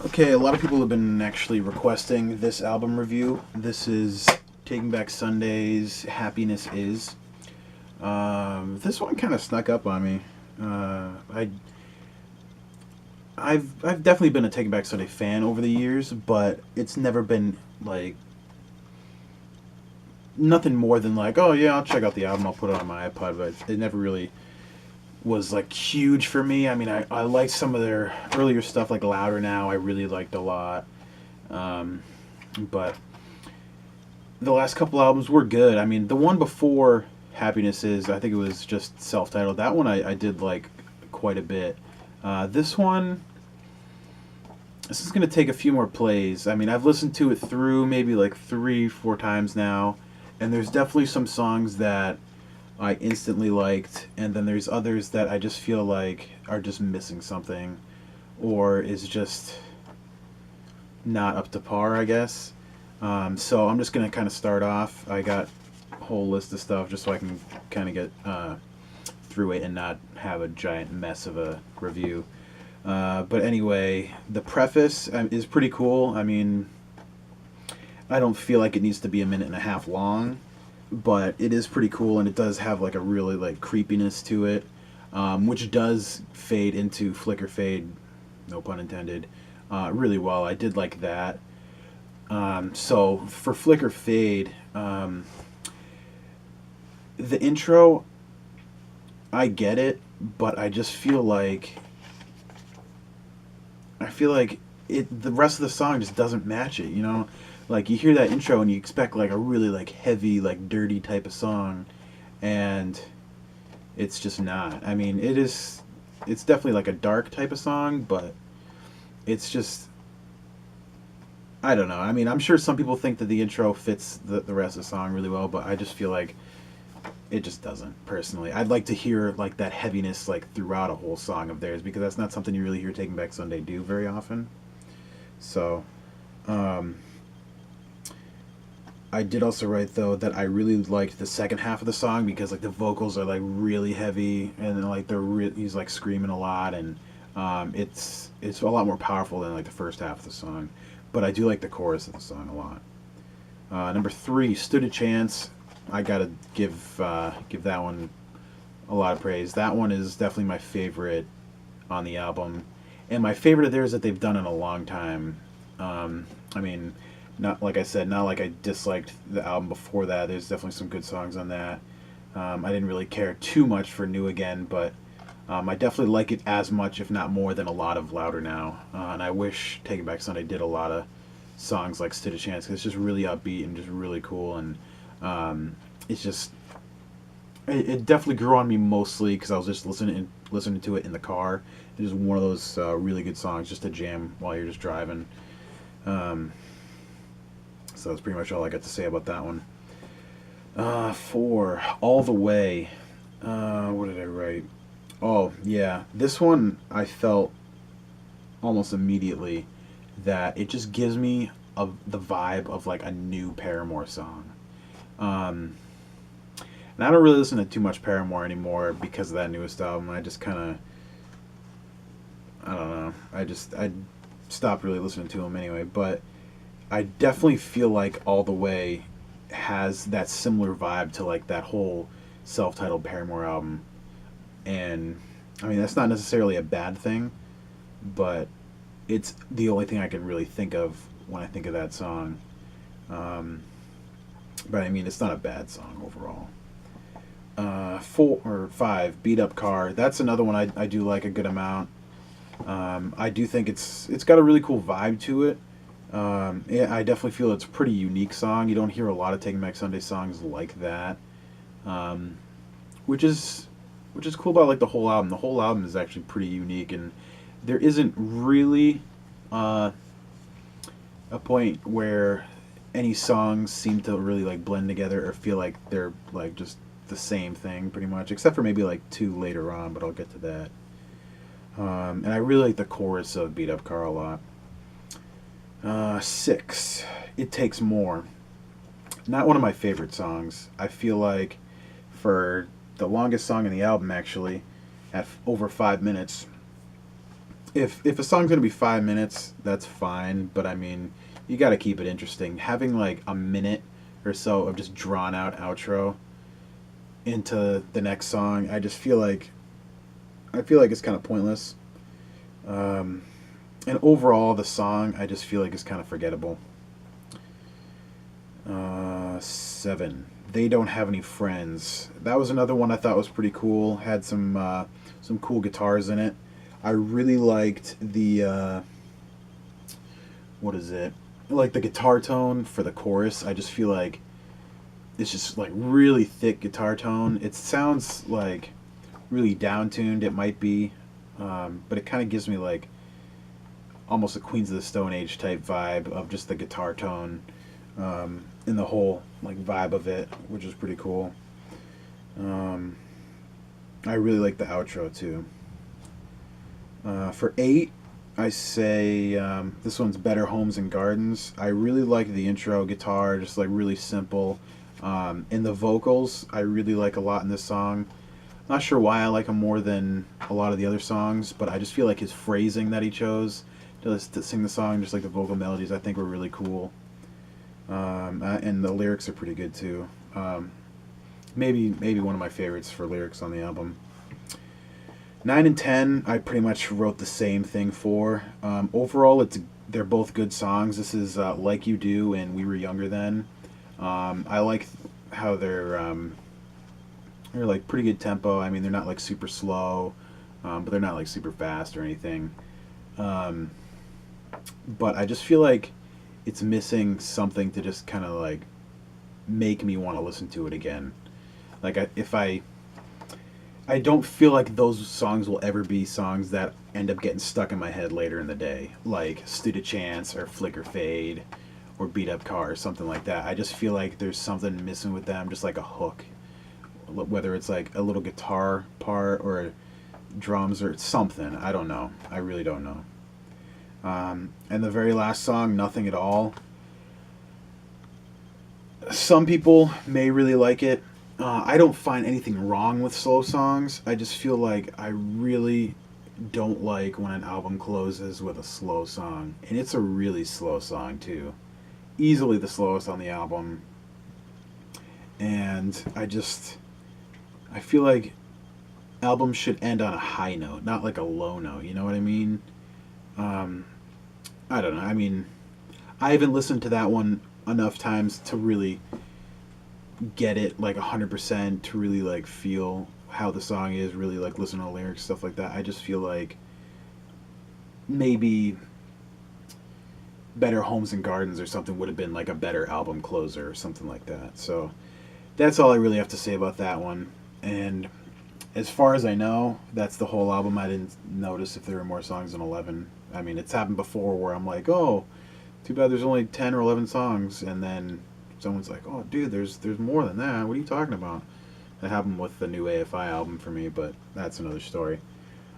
Okay, a lot of people have been actually requesting this album review. This is Taking Back Sunday's Happiness Is. This one kind of snuck up on me. I've definitely been a Taking Back Sunday fan over the years, but it's never been like nothing more than like, oh yeah, I'll check out the album, I'll put it on my iPod. But it never really was like huge for me. I mean, I liked some of their earlier stuff, like Louder Now. I really liked a lot. Um, but the last couple albums were good. I mean, the one before Happiness Is, I think it was just self-titled. That one I did like quite a bit. This one, this is going to take a few more plays. I mean, I've listened to it through maybe like 3, 4 times now, and there's definitely some songs that I instantly liked, and then there's others that I just feel like are just missing something, or is just not up to par, I guess. So I'm just gonna kind of start off. I got a whole list of stuff just so I can kind of get through it and not have a giant mess of a review. But anyway, the preface is pretty cool. I mean, I don't feel like it needs to be a minute and a half long, but it is pretty cool, and it does have like a really like creepiness to it, which does fade into flicker fade, no pun intended, really well. I did like that. So for flicker fade, the intro, I get it, but I feel like it the rest of the song just doesn't match it. Like you hear that intro and you expect like a really like heavy like dirty type of song, and it's just not. I mean, it's definitely like a dark type of song, but it's just I don't know. I mean, I'm sure some people think that the intro fits the rest of the song really well, but I just feel like it just doesn't personally. I'd like to hear like that heaviness like throughout a whole song of theirs, because that's not something you really hear Taking Back Sunday do very often. So, um, I did also write though that I really liked the second half of the song, because like the vocals are like really heavy, and then like he's like screaming a lot, and it's a lot more powerful than like the first half of the song. But I do like the chorus of the song a lot. Number three, Stood a Chance. I gotta give that one a lot of praise. That one is definitely my favorite on the album, and my favorite of theirs that they've done in a long time. I mean, not like I said, not like I disliked the album before that. There's definitely some good songs on that. I didn't really care too much for New Again, but I definitely like it as much, if not more, than a lot of Louder Now. And I wish Taking Back Sunday did a lot of songs like Stood a Chance, because it's just really upbeat and just really cool. And it's just it definitely grew on me, mostly because I was just listening to it in the car. It's just one of those really good songs just to jam while you're just driving. Um, so that's pretty much all I got to say about that one. Four, All the Way. What did I write? Oh yeah, this one I felt almost immediately that it just gives me the vibe of like a new Paramore song. Um, and I don't really listen to too much Paramore anymore because of that newest album. I just kind of, I don't know. I stopped really listening to them anyway. But I definitely feel like All the Way has that similar vibe to like that whole self-titled Paramore album. And I mean, that's not necessarily a bad thing, but it's the only thing I can really think of when I think of that song. Um, but I mean, it's not a bad song overall. Four or five, Beat Up Car. That's another one I do like a good amount. I do think it's got a really cool vibe to it. Yeah, I definitely feel it's a pretty unique song. You don't hear a lot of Taking Back Sunday songs like that, um, which is which is cool about like the whole album. The whole album is actually pretty unique, and there isn't really uh, a point where any songs seem to really like blend together or feel like they're like just the same thing pretty much, except for maybe like two later on, but I'll get to that. And I really like the chorus of Beat Up Car a lot. Six, It Takes More. Not one of my favorite songs. I feel like for the longest song in the album, actually, at over 5 minutes, if a song's gonna be 5 minutes, that's fine. But I mean, you got to keep it interesting. Having like a minute or so of just drawn out outro into the next song, I feel like it's kind of pointless. Um, and overall, the song I just feel like is kind of forgettable. 7. They don't have any friends. That was another one I thought was pretty cool. Had some cool guitars in it. I really liked the what is it? Like the guitar tone for the chorus. I just feel like it's just like really thick guitar tone. It sounds like really down tuned. It might be, but it kind of gives me like almost a Queens of the Stone Age type vibe of just the guitar tone, and the whole like vibe of it, which is pretty cool. Um, I really like the outro too. For 8, I say this one's Better Homes and Gardens. I really like the intro guitar, just like really simple. And the vocals, I really like a lot in this song. Not sure why I like him more than a lot of the other songs, but I just feel like his phrasing that he chose to sing the song, just like the vocal melodies, I think were really cool. And the lyrics are pretty good too. Maybe one of my favorites for lyrics on the album. 9 and 10, I pretty much wrote the same thing for. Overall, they're both good songs. This is Like You Do and We Were Younger Then. I like how they're like pretty good tempo. I mean, they're not like super slow, but they're not like super fast or anything. Um, but I just feel like it's missing something to just kind of like make me want to listen to it again. Like if I don't feel like those songs will ever be songs that end up getting stuck in my head later in the day, like Stood a Chance or Flicker Fade or Beat Up Car or something like that. I just feel like there's something missing with them, just like a hook, whether it's like a little guitar part or drums or something. I don't know. I really don't know. And the very last song, Nothing at All. Some people may really like it. I don't find anything wrong with slow songs. I just feel like I really don't like when an album closes with a slow song. And it's a really slow song, too. Easily the slowest on the album. And I feel like albums should end on a high note, not like a low note. You know what I mean? Um, I don't know. I mean, I haven't listened to that one enough times to really get it like 100%, to really like feel how the song is, really like listen to the lyrics, stuff like that. I just feel like maybe Better Homes and Gardens or something would have been like a better album closer or something like that. So that's all I really have to say about that one. And as far as I know, that's the whole album. I didn't notice if there were more songs than 11. I mean, it's happened before where I'm like, oh, too bad there's only 10 or 11 songs, and then someone's like, oh, dude, there's more than that. What are you talking about? That happened with the new AFI album for me, but that's another story.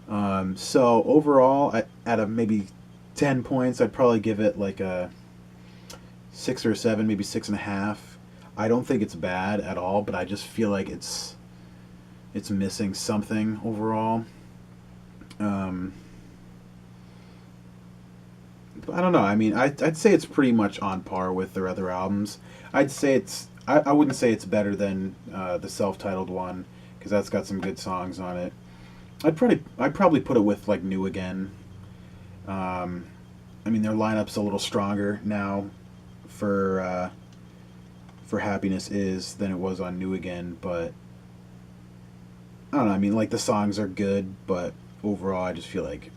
So overall, out of maybe 10 points, I'd probably give it like a 6 or a 7, maybe 6.5. I don't think it's bad at all, but I just feel like it's missing something overall. Um, I don't know. I mean, I'd say it's pretty much on par with their other albums. I'd say I wouldn't say it's better than the self-titled one, because that's got some good songs on it. I'd probably put it with like New Again. Um, I mean, their lineup's a little stronger now for Happiness Is than it was on New Again, but I don't know. I mean, like the songs are good, but overall, I just feel like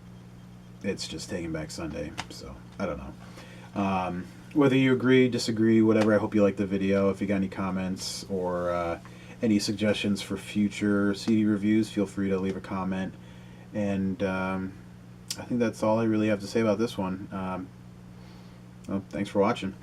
it's just Taking Back Sunday. So I don't know. Whether you agree, disagree, whatever. I hope you like the video. If you got any comments or any suggestions for future CD reviews, feel free to leave a comment. And I think that's all I really have to say about this one. Well, thanks for watching.